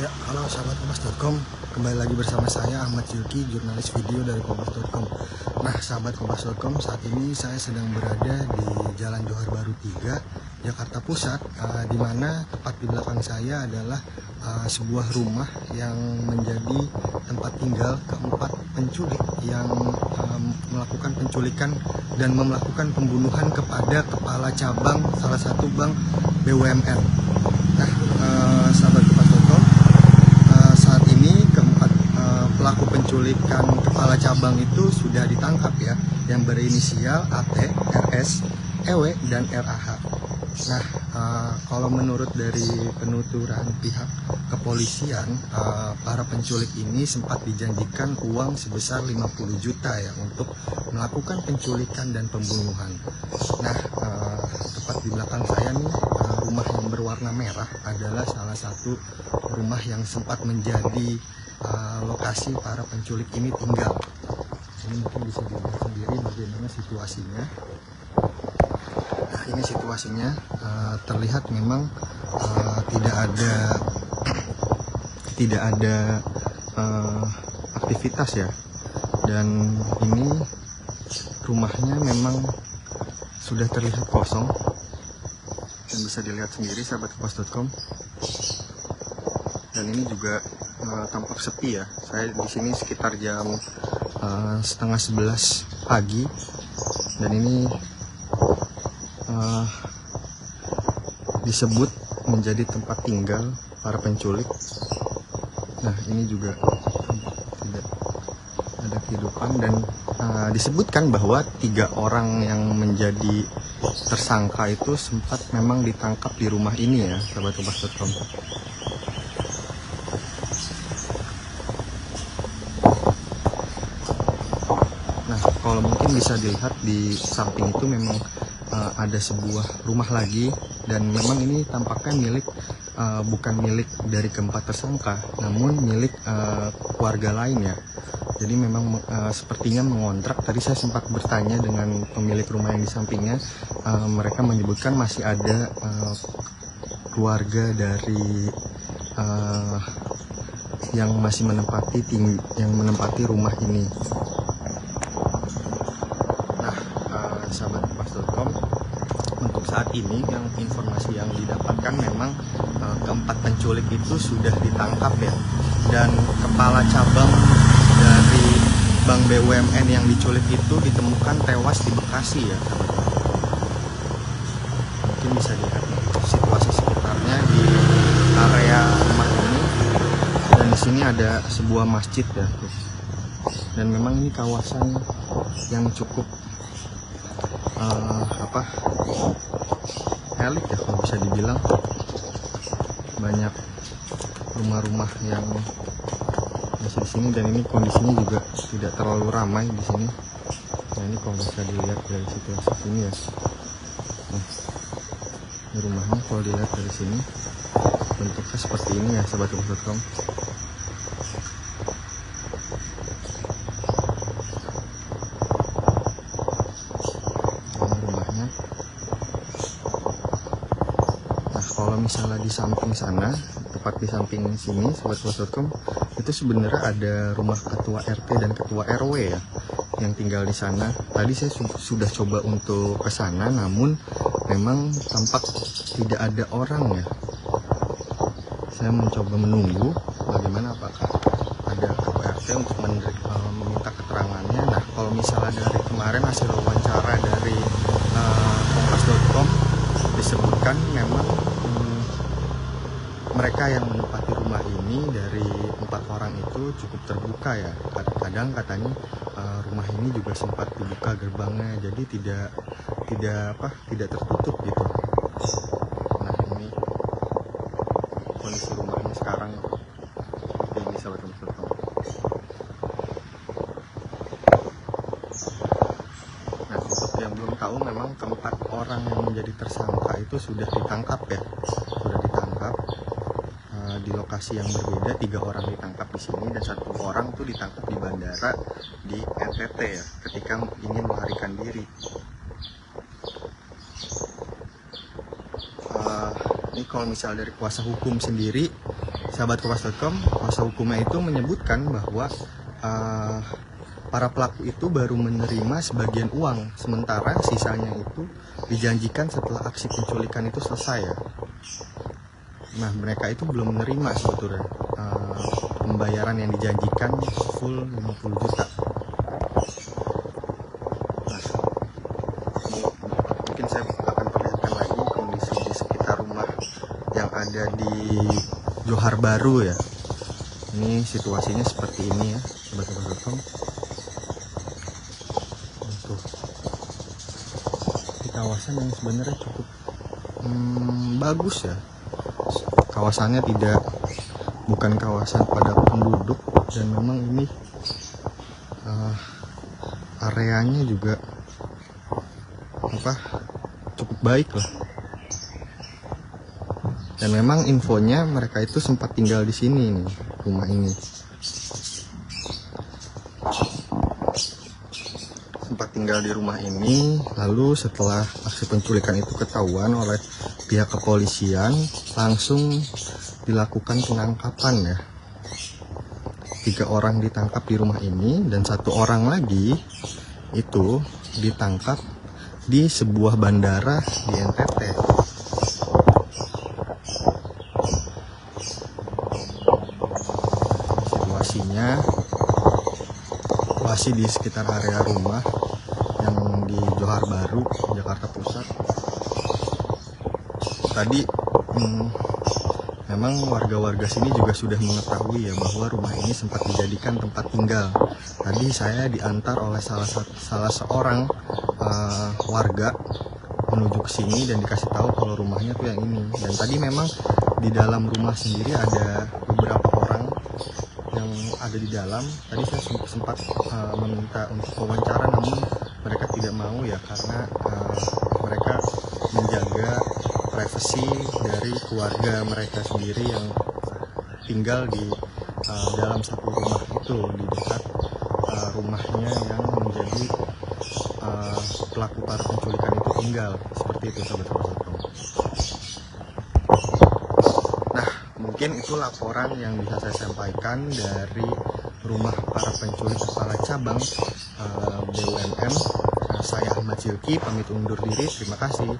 Ya, halo sahabat kompas.com, kembali lagi bersama saya Ahmad Zulki, jurnalis video dari kompas.com. Nah, sahabat kompas.com, saat ini saya sedang berada di Jalan Johar Baru 3, Jakarta Pusat, di mana tepat di belakang saya adalah sebuah rumah yang menjadi tempat tinggal keempat penculik yang melakukan penculikan dan melakukan pembunuhan kepada kepala cabang salah satu bank BUMN. Nah, sahabat kompas.com, saat ini keempat pelaku penculikan kepala cabang itu sudah ditangkap ya, yang berinisial AT, RS, EW, dan RAH. Nah, kalau menurut dari penuturan pihak kepolisian, para penculik ini sempat dijanjikan uang sebesar 50 juta ya untuk melakukan penculikan dan pembunuhan. Nah, tepat di belakang saya nih, rumah yang berwarna merah adalah salah satu rumah yang sempat menjadi lokasi para penculik ini tinggal. Ini mungkin bisa dilihat sendiri bagaimana situasinya. Nah, ini situasinya, terlihat memang tidak ada aktivitas ya, dan ini rumahnya memang sudah terlihat kosong dan bisa dilihat sendiri sahabat kompas.com. Dan ini juga tampak sepi ya. Saya di sini sekitar jam setengah 11 pagi, dan ini disebut menjadi tempat tinggal para penculik. Nah, ini juga tidak ada kehidupan, dan disebutkan bahwa 3 orang yang menjadi tersangka itu sempat memang ditangkap di rumah ini ya sahabat kompas.com. Nah, kalau mungkin bisa dilihat di samping itu memang ada sebuah rumah lagi, dan memang ini tampaknya milik bukan milik dari keempat tersangka, namun milik keluarga lain ya. Jadi memang sepertinya mengontrak. Tadi saya sempat bertanya dengan pemilik rumah yang di sampingnya, mereka menyebutkan masih ada keluarga dari yang masih menempati rumah ini. Nah, sahabat kompas.com, untuk saat ini yang informasi yang didapatkan memang keempat penculik itu sudah ditangkap ya, dan kepala cabang dari Bank BUMN yang diculik itu ditemukan tewas di Bekasi ya sahabat. Mungkin bisa dilihat situasi sekitarnya di area rumah ini, dan di sini ada sebuah masjid ya, dan memang ini kawasan yang cukup elit ya kalau bisa dibilang. Banyak rumah-rumah yang masih di sini, dan ini kondisinya juga tidak terlalu ramai di sini. Nah, ini kalau bisa dilihat dari situasi sini ya. Nah, ini rumahnya kalau dilihat dari sini bentuknya seperti ini ya sahabat kompas.com. Kalau misalnya di samping sana, tepat di samping sini sobat kompas.com, itu sebenarnya ada rumah ketua RT dan ketua RW ya yang tinggal di sana. Tadi saya sudah coba untuk ke sana, namun memang tampak tidak ada orang ya. Saya mencoba menunggu bagaimana apakah ada ketua RT untuk meminta keterangannya. Nah, kalau misalnya dari kemarin hasil wawancara dari kompas.com disebutkan memang mereka yang menempati rumah ini dari 4 orang itu cukup terbuka ya. Kadang-kadang katanya rumah ini juga sempat dibuka gerbangnya, jadi tidak tertutup gitu. Nah, ini kondisi rumahnya sekarang seperti ini sahabat kompas.com. Nah, untuk yang belum tahu, memang keempat orang yang menjadi tersangka itu sudah ditangkap ya, sudah ditangkap di lokasi yang berbeda. 3 orang ditangkap di sini, dan 1 orang tuh ditangkap di bandara di NTT ya, ketika ingin melarikan diri. Ini kalau misalnya dari kuasa hukum sendiri sahabat Kompas.com, kuasa hukumnya itu menyebutkan bahwa para pelaku itu baru menerima sebagian uang, sementara sisanya itu dijanjikan setelah aksi penculikan itu selesai ya. Nah, mereka itu belum menerima sebetulnya pembayaran yang dijanjikan full 50 juta. Nah, mungkin saya akan perlihatkan lagi kondisi di sekitar rumah yang ada di Johar Baru ya. Ini situasinya seperti ini ya, sobat-sobat.com. Tuh, di kawasan yang sebenarnya cukup bagus ya. Kawasannya bukan kawasan padat penduduk, dan memang ini areanya juga cukup baik lah. Dan memang infonya mereka itu sempat tinggal di sini nih, rumah ini. Sempat tinggal di rumah ini, lalu setelah aksi penculikan itu ketahuan oleh pihak kepolisian, langsung dilakukan penangkapan ya. 3 orang ditangkap di rumah ini, dan 1 orang lagi itu ditangkap di sebuah bandara di NTT. Situasinya masih di sekitar area rumah yang di Johar Baru, Jakarta Pusat. Tadi memang warga-warga sini juga sudah mengetahui ya bahwa rumah ini sempat dijadikan tempat tinggal. Tadi saya diantar oleh salah seorang warga menuju ke sini dan dikasih tahu kalau rumahnya tuh yang ini. Dan tadi memang di dalam rumah sendiri ada beberapa orang yang ada di dalam. Tadi saya sempat meminta untuk wawancara, namun mereka tidak mau ya, karena mereka menjaga privasi dari keluarga mereka sendiri yang tinggal di dalam satu rumah itu, di dekat rumahnya yang menjadi pelaku para penculikan itu tinggal. Seperti itu sobat-sobat. Nah, mungkin itu laporan yang bisa saya sampaikan dari rumah para penculik kepala cabang BUMN. Saya Ahmad Yulki pamit undur diri. Terima kasih.